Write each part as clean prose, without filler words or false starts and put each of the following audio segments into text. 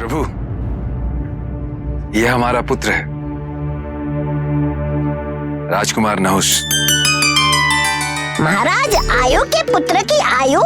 प्रभु, यह हमारा पुत्र है, राजकुमार नहुष। महाराज, आयु के पुत्र की आयु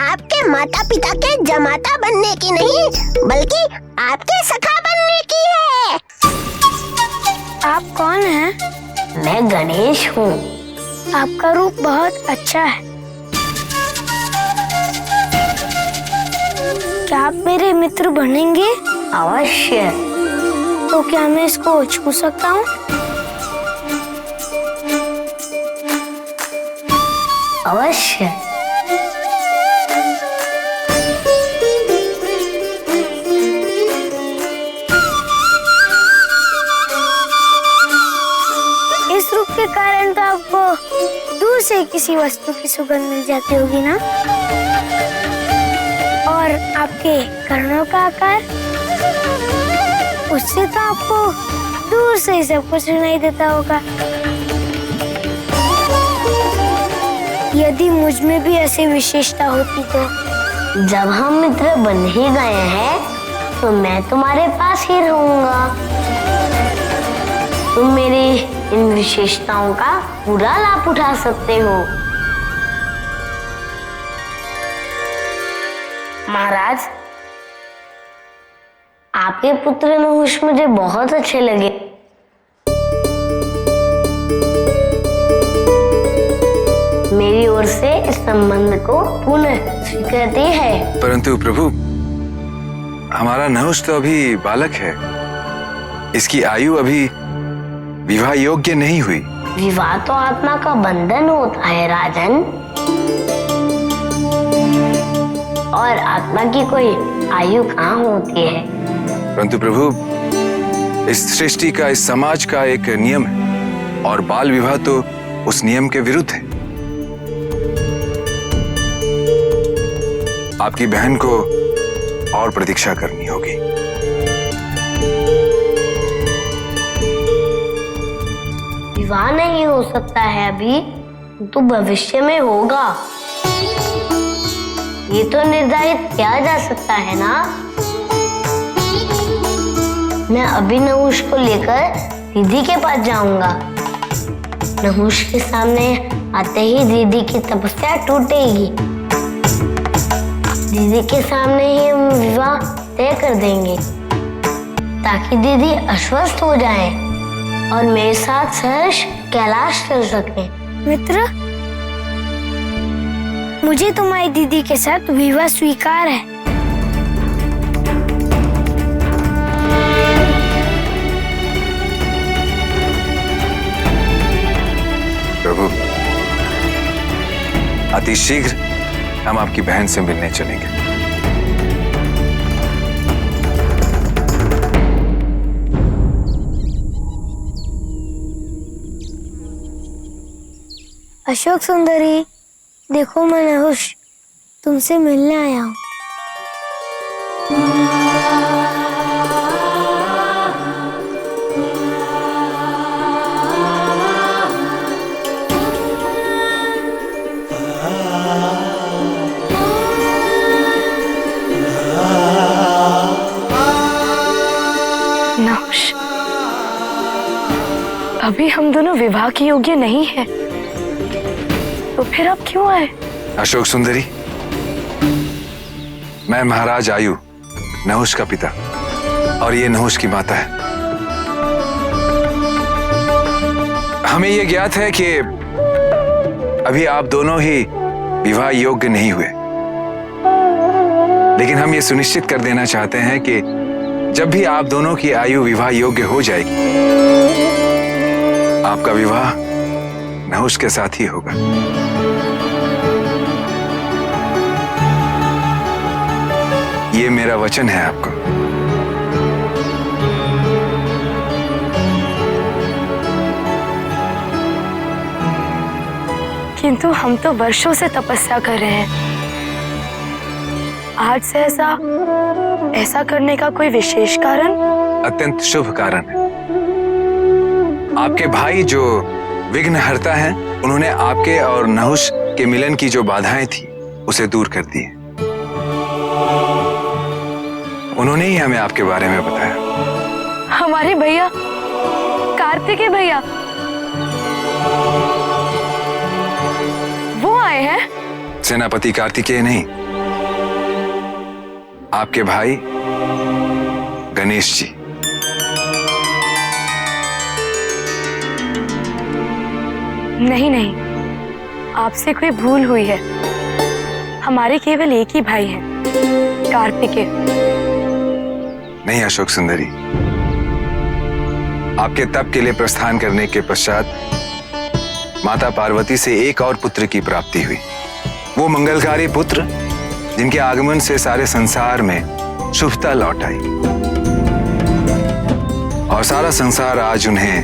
आपके माता पिता के जमाता बनने की नहीं, बल्कि आपके सखा बनने की है। आप कौन हैं? मैं गणेश हूँ। आपका रूप बहुत अच्छा है। क्या आप मेरे मित्र बनेंगे? अवश्य। तो क्या मैं इसको छू सकता हूँ? अवश्य। इस रूप के कारण तो आपको दूर से किसी वस्तु की सुगंध मिल जाती होगी ना? और आपके कर्णों का आकार, उससे तो आपको दूर से ही सब कुछ सुनाई देता होगा। यदि मुझ में भी ऐसी विशेषता होती तो। जब हम मित्र बन ही गए हैं, तो मैं तुम्हारे पास ही रहूंगा। तुम मेरी इन विशेषताओं का पूरा लाभ उठा सकते हो। महाराज, आपके पुत्र नहुष मुझे बहुत अच्छे लगे। मेरी ओर से इस संबंध को पुनः स्वीकृति है। परंतु प्रभु, हमारा नहुष तो अभी बालक है, इसकी आयु अभी विवाह योग्य नहीं हुई। विवाह तो आत्मा का बंधन होता है राजन, और आत्मा की कोई आयु कहाँ होती है। परंतु प्रभु, इस सृष्टि का, इस समाज का एक नियम है, और बाल विवाह तो उस नियम के विरुद्ध है। आपकी बहन को और प्रतीक्षा करनी होगी। विवाह नहीं हो सकता है अभी, तो भविष्य में होगा। ये तो निर्धारित किया जा सकता है ना। मैं अभी नहुष को लेकर दीदी के पास जाऊंगा। नहुष के सामने आते ही दीदी की तपस्या टूटेगी। दीदी के सामने ही हम विवाह तय कर देंगे, ताकि दीदी आश्वस्त हो जाए और मेरे साथ सहर्ष कैलाश चल सके। मित्र, मुझे तुम्हारी दीदी के साथ विवाह स्वीकार है। प्रभु, अति शीघ्र हम आपकी बहन से मिलने चलेंगे। अशोक सुंदरी, देखो मैं नहुष तुमसे मिलने आया हूँ। नहुष, अभी हम दोनों विवाह के योग्य नहीं हैं, तो फिर आप क्यों आए? अशोक सुंदरी, मैं महाराज आयु, नहुष का पिता, और ये नहुष की माता है। हमें ये ज्ञात है कि अभी आप दोनों ही विवाह योग्य नहीं हुए, लेकिन हम ये सुनिश्चित कर देना चाहते हैं कि जब भी आप दोनों की आयु विवाह योग्य हो जाएगी, आपका विवाह नहुष के साथ ही होगा। ये मेरा वचन है आपको। किंतु हम तो वर्षों से तपस्या कर रहे हैं। आज से ऐसा करने का कोई विशेष कारण? अत्यंत शुभ कारण है। आपके भाई जो विघ्नहर्ता हैं, उन्होंने आपके और नहुष के मिलन की जो बाधाएं थी, उसे दूर कर दी है। उन्होंने ही हमें आपके बारे में बताया। हमारे भैया, कार्तिकेय भैया, वो आए हैं? सेनापति कार्तिकेय नहीं, आपके भाई गणेश जी। नहीं नहीं, आपसे कोई भूल हुई है। हमारे केवल एक ही भाई हैं, कार्तिकेय। नहीं अशोक सुंदरी, आपके तप के लिए प्रस्थान करने के पश्चात माता पार्वती से एक और पुत्र की प्राप्ति हुई। वो मंगलकारी पुत्र जिनके आगमन से सारे संसार में शुभता लौट आई और सारा संसार आज उन्हें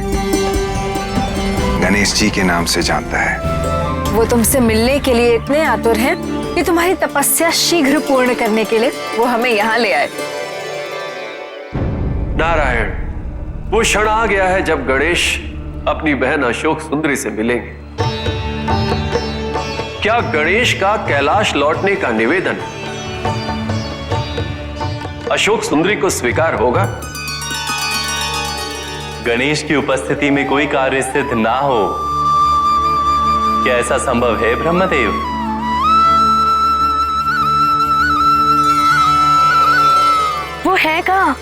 गणेश जी के नाम से जानता है। वो तुमसे मिलने के लिए इतने आतुर हैं कि तुम्हारी तपस्या शीघ्र पूर्ण करने के लिए वो हमें यहाँ ले आए। नारायण, वो क्षण आ गया है जब गणेश अपनी बहन अशोक सुंदरी से मिलेंगे। क्या गणेश का कैलाश लौटने का निवेदन अशोक सुंदरी को स्वीकार होगा? गणेश की उपस्थिति में कोई कार्य सिद्ध ना हो, क्या ऐसा संभव है ब्रह्मदेव? वो है कहाँ?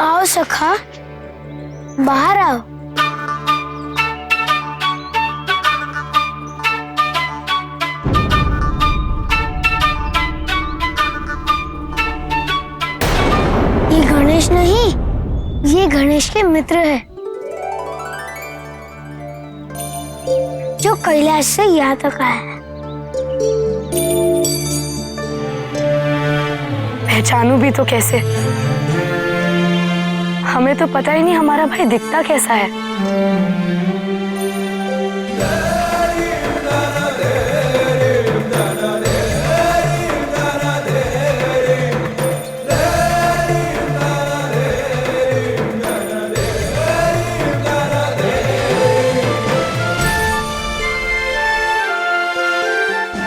आओ सखा, बाहर आओ। ये गणेश नहीं, ये गणेश के मित्र है जो कैलाश से यहाँ तक आया है। पहचानू भी तो कैसे? हमें तो पता ही नहीं हमारा भाई दिखता कैसा है।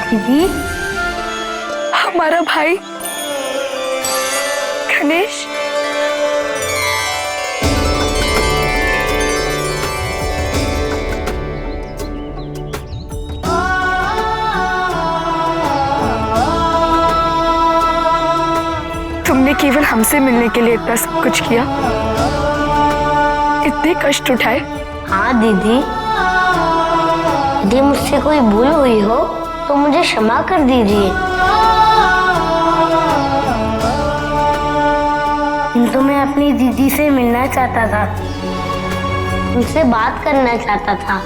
दीदी, हमारा भाई गणेश। तुमने केवल हमसे मिलने के लिए इतना सब कुछ किया, इतने कष्ट उठाए। हाँ दीदी, यदि मुझसे कोई भूल हुई हो तो मुझे क्षमा कर दीजिए। किंतु मैं अपनी दीदी से मिलना चाहता था, उनसे बात करना चाहता था,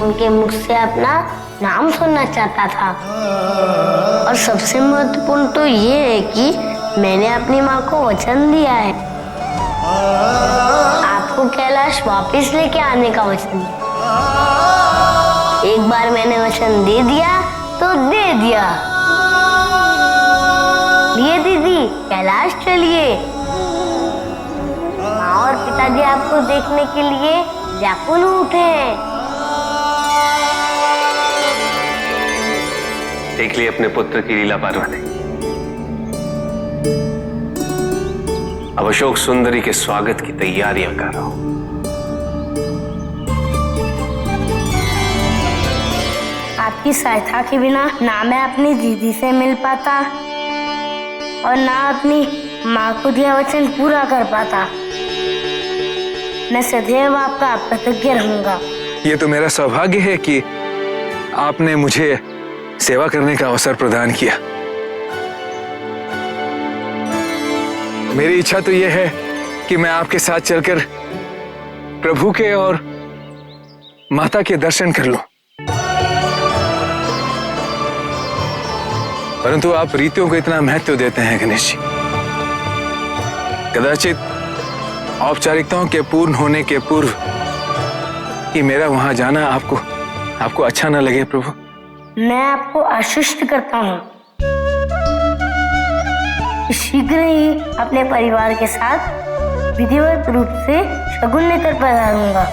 उनके मुख से अपना नाम सुनना चाहता था। और सबसे महत्वपूर्ण तो ये है कि मैंने अपनी माँ को वचन दिया है, आपको कैलाश वापस लेके आने का वचन दिया। एक बार मैंने वचन दे दिया तो दे दिया। लिए दीदी, कैलाश चलिए। माँ और पिताजी आपको देखने के लिए व्याकुल उठे हैं। देख लिए अपने पुत्र की लीला पार्वती। अब अशोक सुंदरी के स्वागत की तैयारियां कर रहा हूं। आपकी सहायता के बिना ना मैं अपनी दीदी से मिल पाता और ना अपनी माँ को दिया वचन पूरा कर पाता। मैं सदैव आपका कृतज्ञ रहूंगा। ये तो मेरा सौभाग्य है कि आपने मुझे सेवा करने का अवसर प्रदान किया। मेरी इच्छा तो यह है कि मैं आपके साथ चलकर प्रभु के और माता के दर्शन कर लूं। परंतु आप रीतियों को इतना महत्व देते हैं गणेश जी। कदाचित औपचारिकताओं के पूर्ण होने के पूर्व कि मेरा वहां जाना आपको अच्छा न लगे प्रभु। मैं आपको आश्वस्त करता हूँ कि शीघ्र ही अपने परिवार के साथ विधिवत रूप से शगुन लेकर पधारूंगा।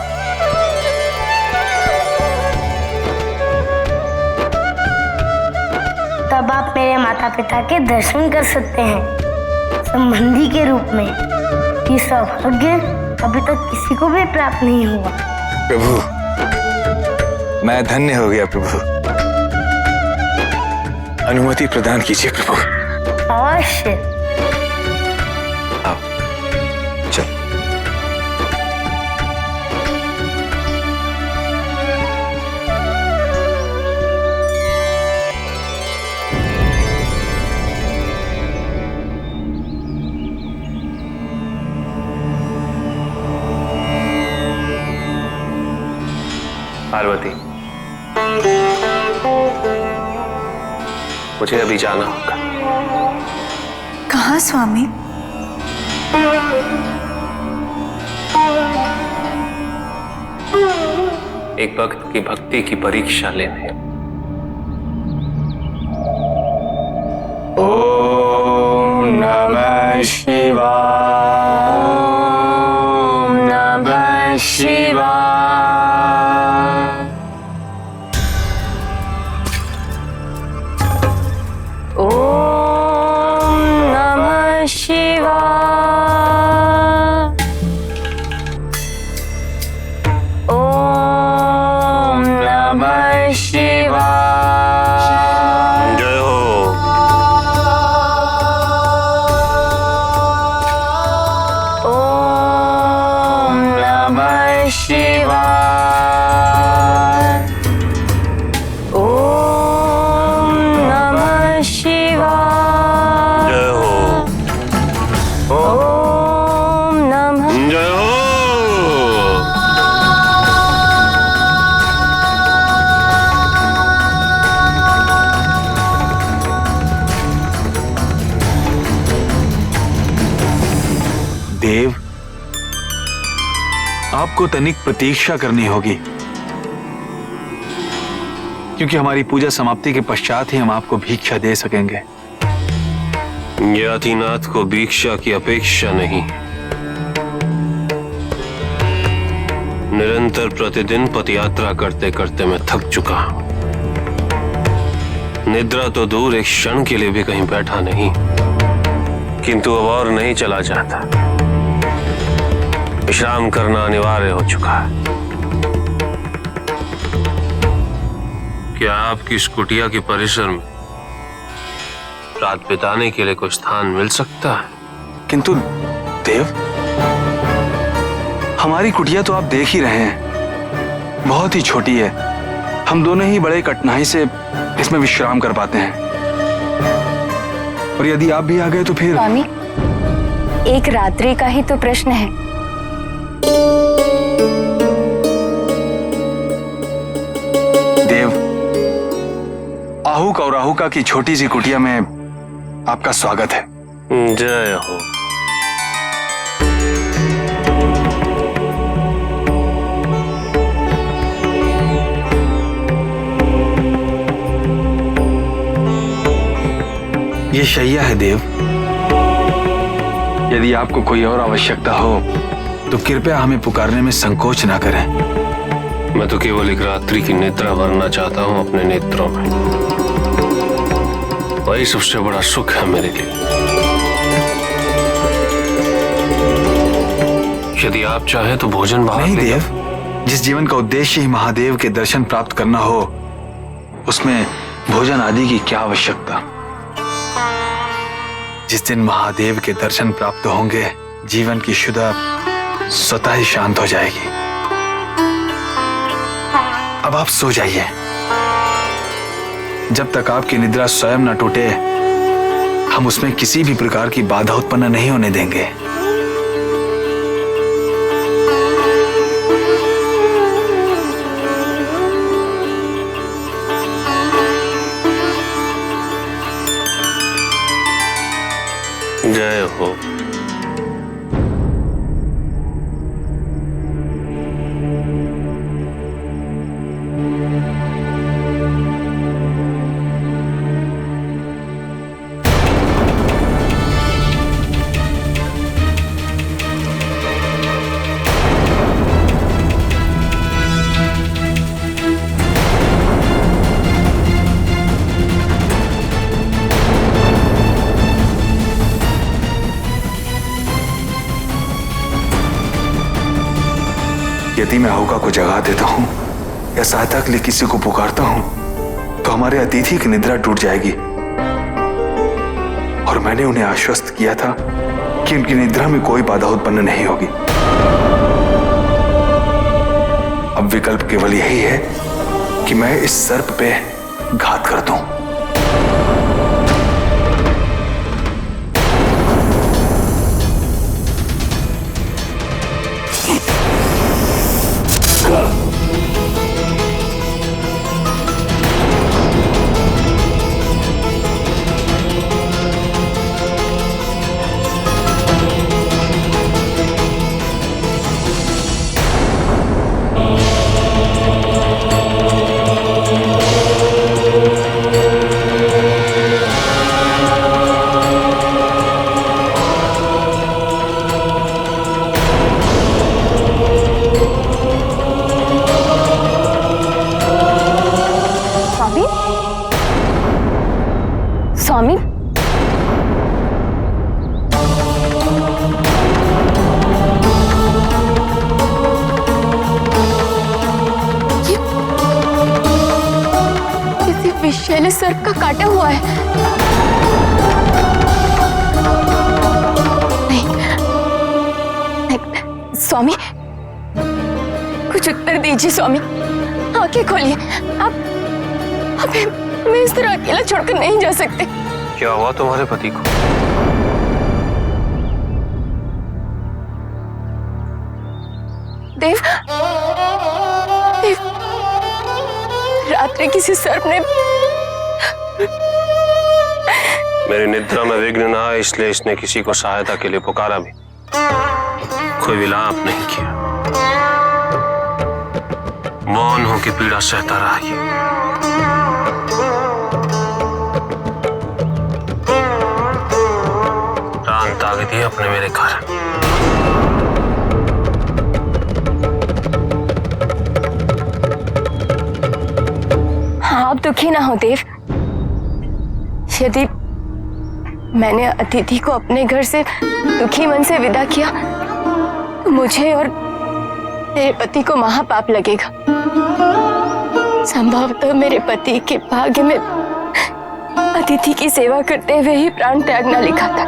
तब आप मेरे माता पिता के दर्शन कर सकते हैं संबंधी के रूप में। ये सौभाग्य अभी तक किसी को भी प्राप्त नहीं हुआ। प्रभु, मैं धन्य हो गया प्रभु। अनुमति प्रदान कीजिए प्रभु। अवश्य। आओ, चल। पार्वती, मुझे अभी जाना होगा। कहाँ स्वामी? एक भक्त की भक्ति की परीक्षा लेने। ओम नमः शिवाय। ओम नमः शिवाय। ओम नमः शिवाय। ओम नमः शिवाय। जय हो। ओम नमः शिवाय। ओम नमः शिवाय। जय हो। ओम नमः। जय हो। देव, आपको तनिक प्रतीक्षा करनी होगी, क्योंकि हमारी पूजा समाप्ति के पश्चात ही हम आपको भिक्षा दे सकेंगे। ज्ञातिनाथ को भिक्षा की अपेक्षा नहीं। निरंतर प्रतिदिन पदयात्रा करते करते मैं थक चुका हूं। निद्रा तो दूर, एक क्षण के लिए भी कहीं बैठा नहीं, किंतु अब और नहीं चला जाता। विश्राम करना अनिवार्य हो चुका है। क्या आपकी इस कुटिया के परिसर में रात बिताने के लिए कोई स्थान मिल सकता है? किंतु देव, हमारी कुटिया तो आप देख ही रहे हैं, बहुत ही छोटी है। हम दोनों ही बड़े कठिनाई से इसमें विश्राम कर पाते हैं, और यदि आप भी आ गए तो फिर। स्वामी, एक रात्रि का ही तो प्रश्न है। देव, आहूक और आहूका की छोटी सी कुटिया में आपका स्वागत है। जय हो। ये शैया है देव। यदि आपको कोई और आवश्यकता हो तो कृपया हमें पुकारने में संकोच ना करें। मैं तो केवल एक रात्रि की निद्रा भरना चाहता हूं अपने नेत्रों में। वही सबसे बड़ा सुख है मेरे लिए। यदि आप चाहें तो भोजन बाहर नहीं ले देव, जिस जीवन का उद्देश्य ही महादेव के दर्शन प्राप्त करना हो, उसमें भोजन आदि की क्या आवश्यकता। जिस दिन महादेव के दर्शन प्राप्त होंगे, जीवन की शुदा स्वतः ही शांत हो जाएगी। अब आप सो जाइए। जब तक आपकी निद्रा स्वयं न टूटे, हम उसमें किसी भी प्रकार की बाधा उत्पन्न नहीं होने देंगे। जय हो। यदि मैं होगा को जगा देता हूं या सहायता के लिए किसी को पुकारता हूं तो हमारे अतिथि की निद्रा टूट जाएगी। और मैंने उन्हें आश्वस्त किया था कि उनकी निद्रा में कोई बाधा उत्पन्न नहीं होगी। अब विकल्प केवल यही है कि मैं इस सर्प पे घात कर दूं। स्वामी, किसी विषैले सर्प का काटा हुआ है। नहीं, स्वामी कुछ उत्तर दीजिए। स्वामी आंखें खोलिए। आप हमें इस तरह अकेला छोड़कर नहीं जा सकते। क्या हुआ तुम्हारे पति को? देव, देव, रात्रि किसी सर्प ने मेरी निद्रा में विघ्न न आए इसलिए इसने किसी को सहायता के लिए पुकारा भी, कोई विलाप नहीं किया। मौन होकर पीड़ा सहता रहा ये। प्राण त्याग दिए अपने मेरे कारण। हाँ, आप दुखी ना हो देव। यदि मैंने अतिथि को अपने घर से दुखी मन से विदा किया तो मुझे और मेरे पति को महापाप लगेगा। संभवतः मेरे पति के भाग्य में अतिथि की सेवा करते हुए ही प्राण त्यागना लिखा था।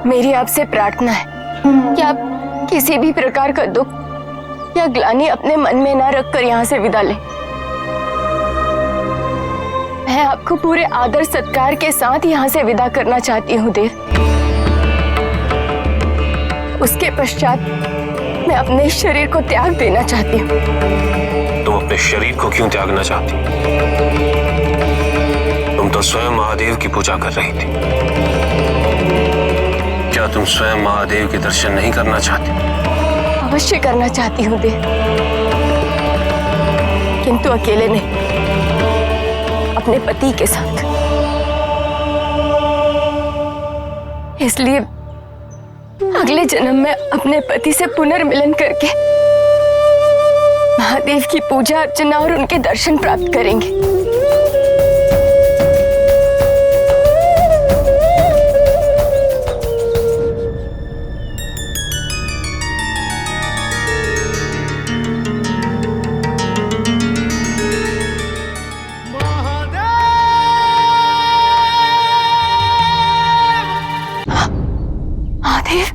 मेरी आपसे प्रार्थना है कि आप किसी भी प्रकार का दुख या ग्लानि अपने मन में ना रखकर यहाँ से विदा लें। मैं आपको पूरे आदर सत्कार के साथ यहाँ से विदा करना चाहती हूँ देव। उसके पश्चात मैं अपने शरीर को त्याग देना चाहती हूँ। तुम अपने शरीर को क्यों त्यागना चाहती? तुम तो स्वयं महादेव की पूजा कर रही थी। क्या तुम स्वयं महादेव के दर्शन नहीं करना चाहती? अवश्य करना चाहती हूँ देव, किंतु अकेले नहीं, अपने पति के साथ। इसलिए अगले जन्म में अपने पति से पुनर्मिलन करके महादेव की पूजा अर्चना और उनके दर्शन प्राप्त करेंगे। महादेव,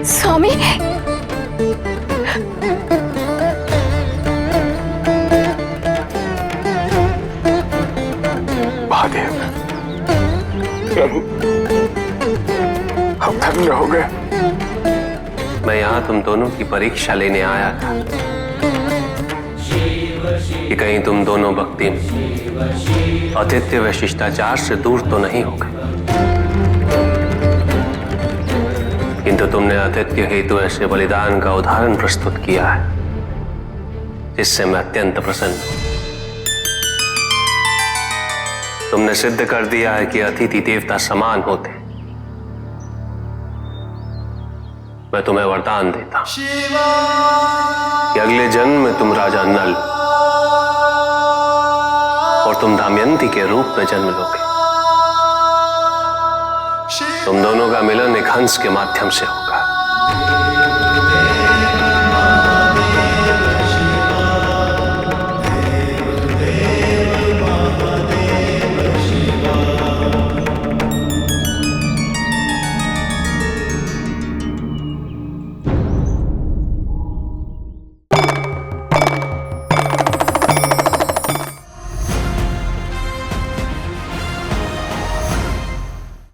स्वामी, महादेव, प्रभु, हम धन्य हो गए। मैं यहाँ तुम दोनों की परीक्षा लेने आया था कि कहीं तुम दोनों भक्ति में आतिथ्य व शिष्टाचार से दूर तो नहीं हो गए। किंतु तुमने आतिथ्य हेतु ऐसे बलिदान का उदाहरण प्रस्तुत किया है जिससे मैं अत्यंत प्रसन्न हूं। तुमने सिद्ध कर दिया है कि अतिथि देवता समान होते। मैं तुम्हें वरदान देता हूं कि अगले जन्म में तुम राजा नल और तुम दमयंती के रूप में जन्म लोगे। तुम दोनों का मिलन एक हंस के माध्यम से हो।